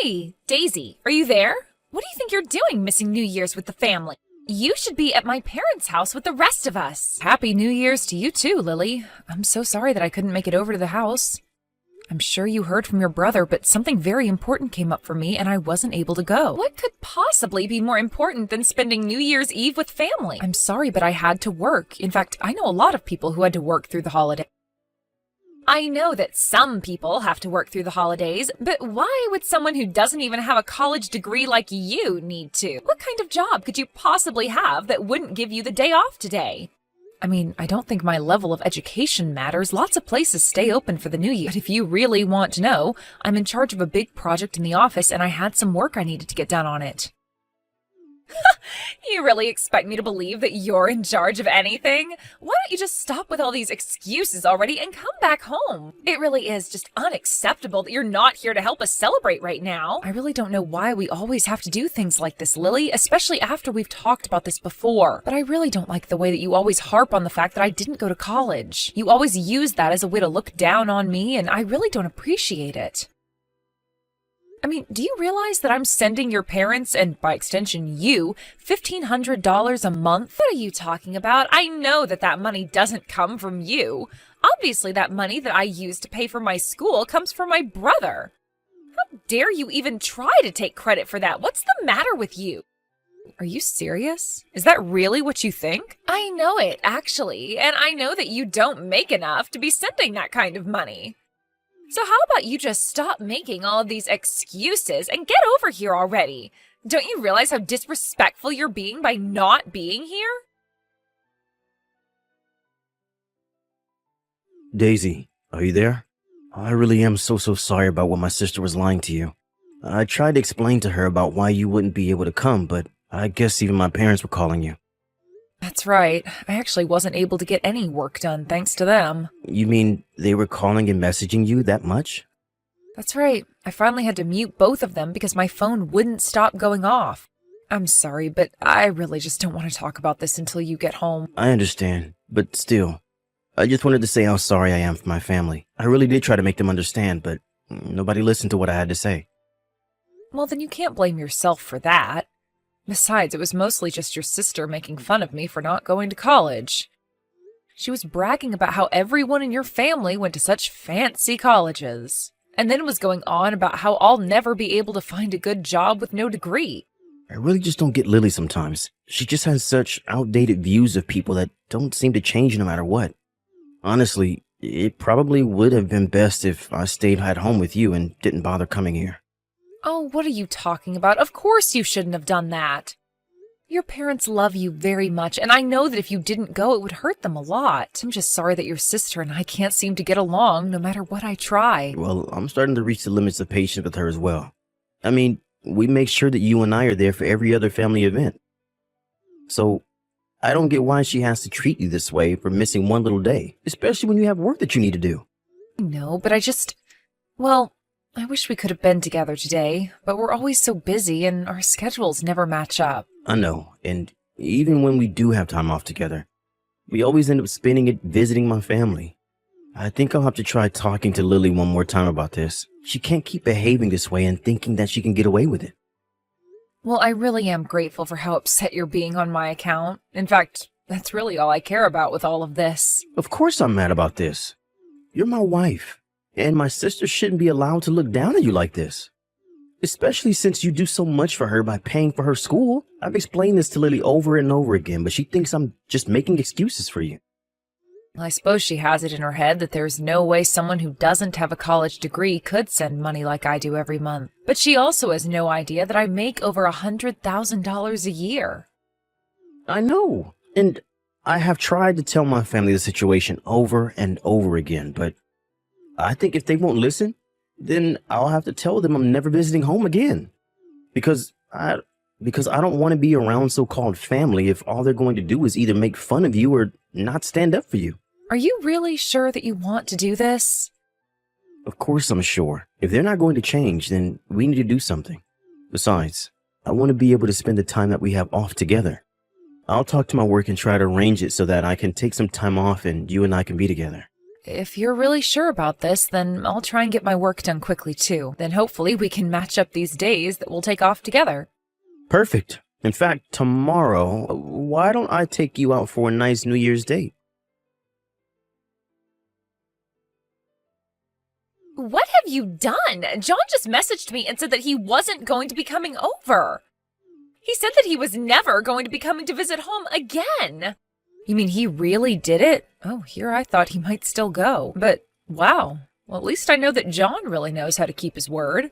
Hey, Daisy, are you there? What do you think you're doing missing New Year's with the family? You should be at my parents' house with the rest of us. Happy New Year's to you too, Lily. I'm so sorry that I couldn't make it over to the house. I'm sure you heard from your brother, but something very important came up for me and I wasn't able to go. What could possibly be more important than spending New Year's Eve with family? I'm sorry, but I had to work. In fact, I know a lot of people who had to work through the holiday. I know that some people have to work through the holidays, but why would someone who doesn't even have a college degree like you need to? What kind of job could you possibly have that wouldn't give you the day off today? I mean, I don't think my level of education matters. Lots of places stay open for the new year. But if you really want to know, I'm in charge of a big project in the office and I had some work I needed to get done on it. You really expect me to believe that you're in charge of anything? Why don't you just stop with all these excuses already and come back home? It really is just unacceptable that you're not here to help us celebrate right now. I really don't know why we always have to do things like this, Lily, especially after we've talked about this before. But I really don't like the way that you always harp on the fact that I didn't go to college. You always use that as a way to look down on me, and I really don't appreciate it. I mean, do you realize that I'm sending your parents, and by extension you, $1,500 a month? What are you talking about? I know that that money doesn't come from you. Obviously, that money that I use to pay for my school comes from my brother. How dare you even try to take credit for that? What's the matter with you? Are you serious? Is that really what you think? I know it, actually, and I know that you don't make enough to be sending that kind of money. So how about you just stop making all of these excuses and get over here already? Don't you realize how disrespectful you're being by not being here? Daisy, are you there? I really am so sorry about what my sister was lying to you. I tried to explain to her about why you wouldn't be able to come, but I guess even my parents were calling you. That's right. I actually wasn't able to get any work done thanks to them. You mean they were calling and messaging you that much? That's right. I finally had to mute both of them because my phone wouldn't stop going off. I'm sorry, but I really just don't want to talk about this until you get home. I understand, but still, I just wanted to say how sorry I am for my family. I really did try to make them understand, but nobody listened to what I had to say. Well, then you can't blame yourself for that. Besides, it was mostly just your sister making fun of me for not going to college. She was bragging about how everyone in your family went to such fancy colleges, and then was going on about how I'll never be able to find a good job with no degree. I really just don't get Lily sometimes. She just has such outdated views of people that don't seem to change no matter what. Honestly, it probably would have been best if I stayed at home with you and didn't bother coming here. Oh, what are you talking about? Of course you shouldn't have done that. Your parents love you very much, and I know that if you didn't go, it would hurt them a lot. I'm just sorry that your sister and I can't seem to get along no matter what I try. Well, I'm starting to reach the limits of patience with her as well. I mean, we make sure that you and I are there for every other family event. So, I don't get why she has to treat you this way for missing one little day, especially when you have work that you need to do. No, but well, I wish we could have been together today, but we're always so busy and our schedules never match up. I know, and even when we do have time off together, we always end up spending it visiting my family. I think I'll have to try talking to Lily one more time about this. She can't keep behaving this way and thinking that she can get away with it. Well, I really am grateful for how upset you're being on my account. In fact, that's really all I care about with all of this. Of course I'm mad about this. You're my wife, and my sister shouldn't be allowed to look down on you like this. Especially since you do so much for her by paying for her school. I've explained this to Lily over and over again, but she thinks I'm just making excuses for you. I suppose she has it in her head that there's no way someone who doesn't have a college degree could send money like I do every month. But she also has no idea that I make over $100,000 a year. I know, and I have tried to tell my family the situation over and over again, but I think if they won't listen, then I'll have to tell them I'm never visiting home again. Because I don't want to be around so-called family if all they're going to do is either make fun of you or not stand up for you. Are you really sure that you want to do this? Of course I'm sure. If they're not going to change, then we need to do something. Besides, I want to be able to spend the time that we have off together. I'll talk to my work and try to arrange it so that I can take some time off and you and I can be together. if you're really sure about this, then I'll try and get my work done quickly too. Then hopefully we can match up these days that we'll take off together. Perfect. In fact, tomorrow, why don't I take you out for a nice New Year's date? What have you done? John just messaged me and said that he wasn't going to be coming over. He said that he was never going to be coming to visit home again. You mean he really did it? Oh, here I thought he might still go. But wow, well, at least I know that John really knows how to keep his word.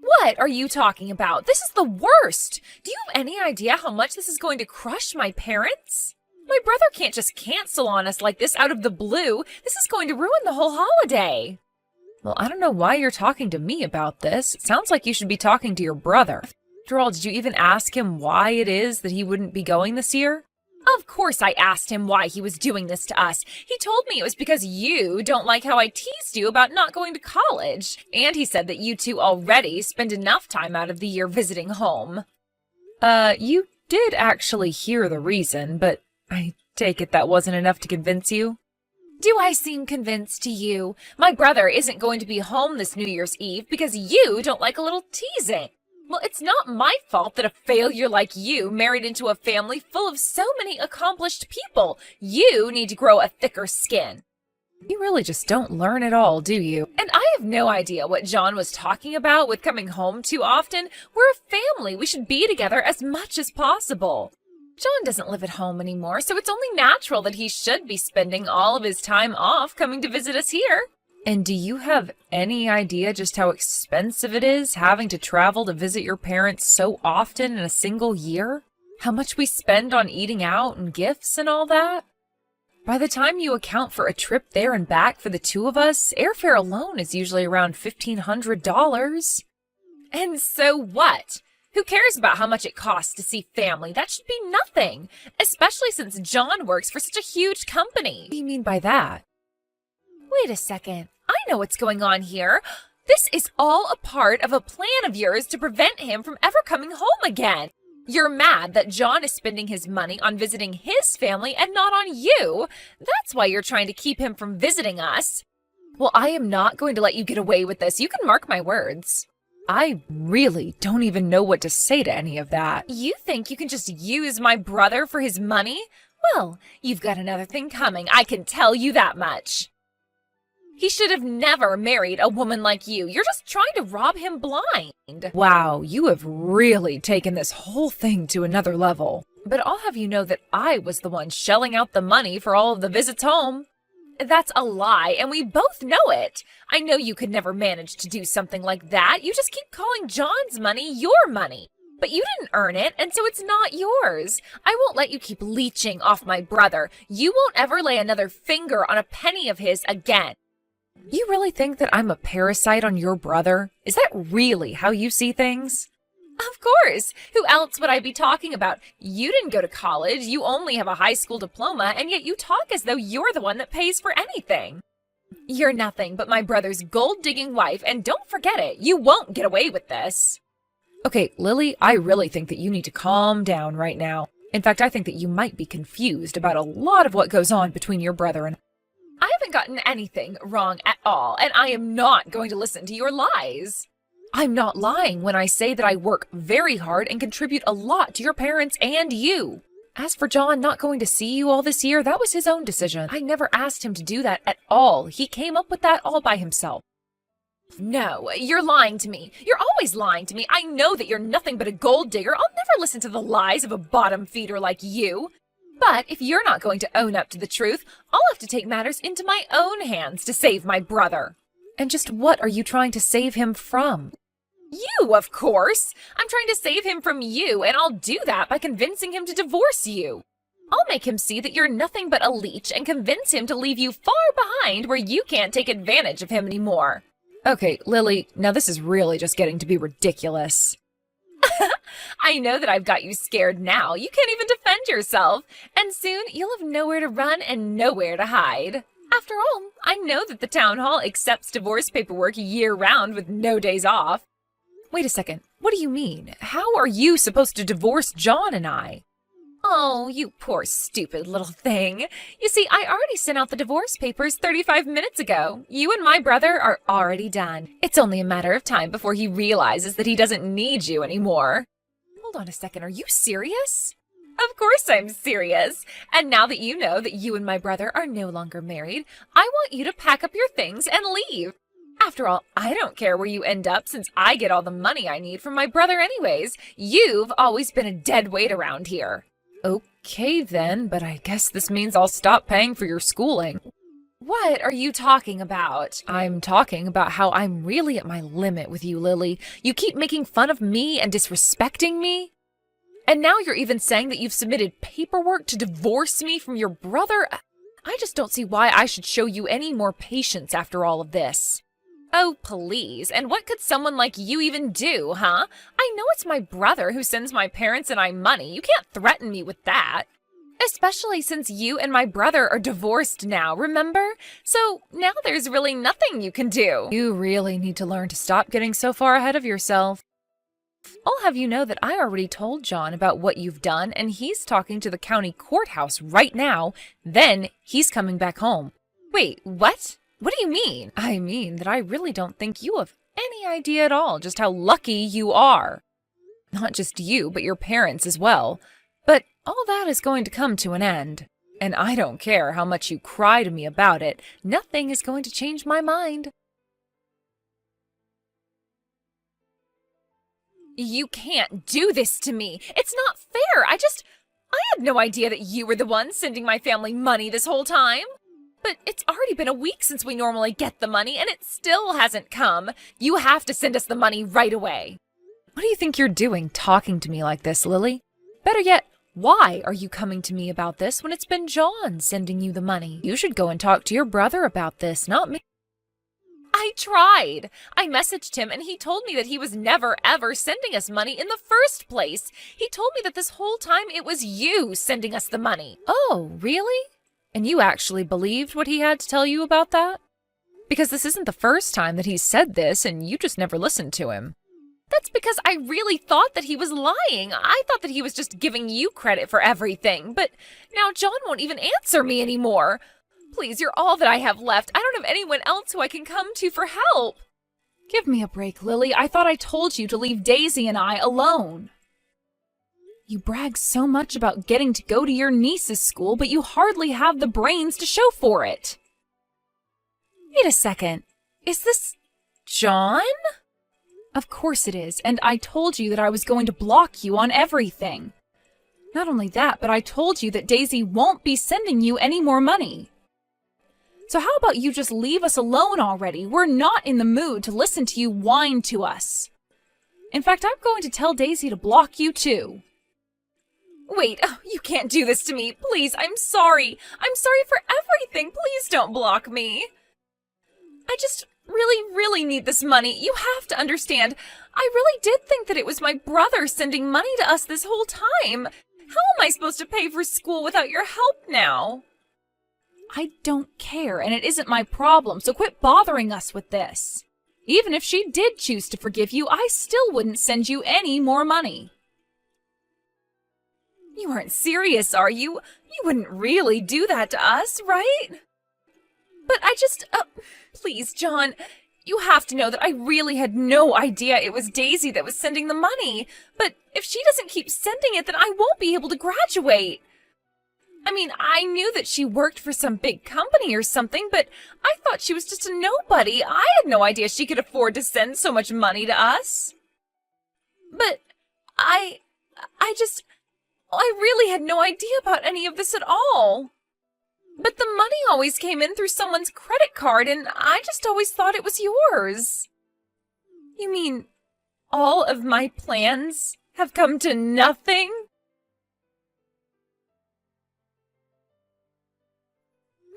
What are you talking about? This is the worst. Do you have any idea how much this is going to crush my parents? My brother can't just cancel on us like this out of the blue. This is going to ruin the whole holiday. Well, I don't know why you're talking to me about this. It sounds like you should be talking to your brother. After all, did you even ask him why it is that he wouldn't be going this year? Of course I asked him why he was doing this to us. He told me it was because you don't like how I teased you about not going to college. And he said that you two already spend enough time out of the year visiting home. You did actually hear the reason, but I take it that wasn't enough to convince you? Do I seem convinced to you? My brother isn't going to be home this New Year's Eve because you don't like a little teasing. Well, it's not my fault that a failure like you married into a family full of so many accomplished people. You need to grow a thicker skin. You really just don't learn at all, do you? And I have no idea what John was talking about with coming home too often. We're a family. We should be together as much as possible. John doesn't live at home anymore, so it's only natural that he should be spending all of his time off coming to visit us here. And do you have any idea just how expensive it is having to travel to visit your parents so often in a single year? How much we spend on eating out and gifts and all that? By the time you account for a trip there and back for the two of us, airfare alone is usually around $1,500. And so what? Who cares about how much it costs to see family? That should be nothing, especially since John works for such a huge company. What do you mean by that? Wait a second. I know what's going on here. This is all a part of a plan of yours to prevent him from ever coming home again. You're mad that John is spending his money on visiting his family and not on you. That's why you're trying to keep him from visiting us. Well, I am not going to let you get away with this. You can mark my words. I really don't even know what to say to any of that. You think you can just use my brother for his money? Well, you've got another thing coming. I can tell you that much. He should have never married a woman like you. You're just trying to rob him blind. Wow, you have really taken this whole thing to another level. But I'll have you know that I was the one shelling out the money for all of the visits home. That's a lie, and we both know it. I know you could never manage to do something like that. You just keep calling John's money your money. But you didn't earn it, and so it's not yours. I won't let you keep leeching off my brother. You won't ever lay another finger on a penny of his again. You really think that I'm a parasite on your brother? Is that really how you see things? Of course. Who else would I be talking about? You didn't go to college. You only have a high school diploma, and yet you talk as though you're the one that pays for anything. You're nothing but my brother's gold-digging wife, and don't forget it. You won't get away with this. Okay, Lily, I really think that you need to calm down right now. In fact, I think that you might be confused about a lot of what goes on between your brother and I haven't gotten anything wrong at all, and I am not going to listen to your lies. I'm not lying when I say that I work very hard and contribute a lot to your parents and you. As for John not going to see you all this year, that was his own decision. I never asked him to do that at all. He came up with that all by himself. No, you're lying to me. You're always lying to me. I know that you're nothing but a gold digger. I'll never listen to the lies of a bottom feeder like you. But if you're not going to own up to the truth, I'll have to take matters into my own hands to save my brother. And just what are you trying to save him from? You, of course. I'm trying to save him from you, and I'll do that by convincing him to divorce you. I'll make him see that you're nothing but a leech and convince him to leave you far behind where you can't take advantage of him anymore. Okay, Lily, now this is really just getting to be ridiculous. I know that I've got you scared now. You can't even defend yourself. And soon you'll have nowhere to run and nowhere to hide. After all, I know that the town hall accepts divorce paperwork year-round with no days off. Wait a second. What do you mean? How are you supposed to divorce John and I? Oh, you poor stupid little thing. You see, I already sent out the divorce papers 35 minutes ago. You and my brother are already done. It's only a matter of time before he realizes that he doesn't need you anymore. Hold on a second, are you serious? Of course I'm serious. And now that you know that you and my brother are no longer married, I want you to pack up your things and leave. After all, I don't care where you end up since I get all the money I need from my brother anyways. You've always been a dead weight around here. Okay then, but I guess this means I'll stop paying for your schooling. What are you talking about? I'm talking about how I'm really at my limit with you, Lily. You keep making fun of me and disrespecting me. And now you're even saying that you've submitted paperwork to divorce me from your brother? I just don't see why I should show you any more patience after all of this. Oh, please. And what could someone like you even do, huh? I know it's my brother who sends my parents and I money. You can't threaten me with that. Especially since you and my brother are divorced now, remember? So now there's really nothing you can do. You really need to learn to stop getting so far ahead of yourself. I'll have you know that I already told John about what you've done, and he's talking to the county courthouse right now. Then he's coming back home. Wait, what? What do you mean? I mean that I really don't think you have any idea at all just how lucky you are. Not just you, but your parents as well. But all that is going to come to an end. And I don't care how much you cry to me about it. Nothing is going to change my mind. You can't do this to me. It's not fair. I had no idea that you were the one sending my family money this whole time. But it's already been a week since we normally get the money, and it still hasn't come. You have to send us the money right away. What do you think you're doing talking to me like this, Lily? Better yet, why are you coming to me about this when it's been John sending you the money? You should go and talk to your brother about this, not me. I tried. I messaged him and he told me that he was never ever sending us money in the first place. He told me that this whole time it was you sending us the money. Oh, really? And you actually believed what he had to tell you about that? Because this isn't the first time that he's said this and you just never listened to him. That's because I really thought that he was lying. I thought that he was just giving you credit for everything. But now John won't even answer me anymore. Please, you're all that I have left. I don't have anyone else who I can come to for help. Give me a break, Lily. I thought I told you to leave Daisy and I alone. You brag so much about getting to go to your niece's school, but you hardly have the brains to show for it. Wait a second. Is this John? Of course it is, and I told you that I was going to block you on everything. Not only that, but I told you that Daisy won't be sending you any more money. So how about you just leave us alone already? We're not in the mood to listen to you whine to us. In fact, I'm going to tell Daisy to block you too. Wait, you can't do this to me. Please, I'm sorry. I'm sorry for everything. Please don't block me. I just really need this money. You have to understand. I really did think that it was my brother sending money to us this whole time. How am I supposed to pay for school without your help now? I don't care, and it isn't my problem, so quit bothering us with this. Even if she did choose to forgive you, I still wouldn't send you any more money. You aren't serious, are you? You wouldn't really do that to us, right? But please, John, you have to know that I really had no idea it was Daisy that was sending the money. But if she doesn't keep sending it, then I won't be able to graduate. I mean, I knew that she worked for some big company or something, but I thought she was just a nobody. I had no idea she could afford to send so much money to us. But I really had no idea about any of this at all. But the money always came in through someone's credit card, and I just always thought it was yours. You mean all of my plans have come to nothing?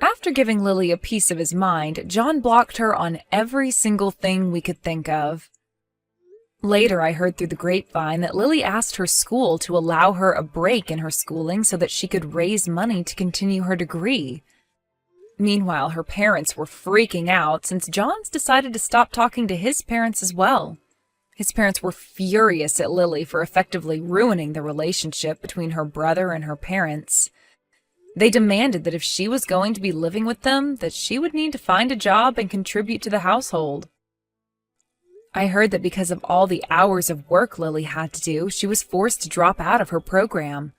After giving Lily a piece of his mind, John blocked her on every single thing we could think of. Later, I heard through the grapevine that Lily asked her school to allow her a break in her schooling so that she could raise money to continue her degree. Meanwhile, her parents were freaking out since John's decided to stop talking to his parents as well. His parents were furious at Lily for effectively ruining the relationship between her brother and her parents. They demanded that if she was going to be living with them, that she would need to find a job and contribute to the household. I heard that because of all the hours of work Lily had to do, she was forced to drop out of her program.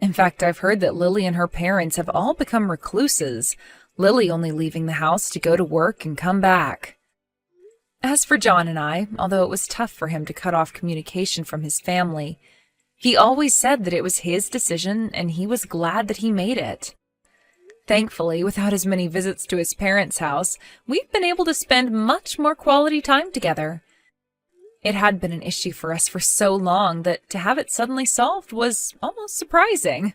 In fact, I've heard that Lily and her parents have all become recluses, Lily only leaving the house to go to work and come back. As for John and I, although it was tough for him to cut off communication from his family, he always said that it was his decision and he was glad that he made it. Thankfully, without as many visits to his parents' house, we've been able to spend much more quality time together. It had been an issue for us for so long that to have it suddenly solved was almost surprising.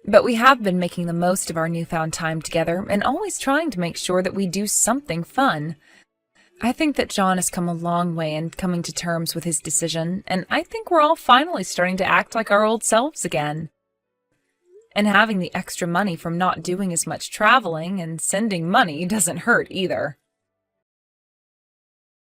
But we have been making the most of our newfound time together and always trying to make sure that we do something fun. I think that John has come a long way in coming to terms with his decision, and I think we're all finally starting to act like our old selves again. And having the extra money from not doing as much traveling and sending money doesn't hurt either.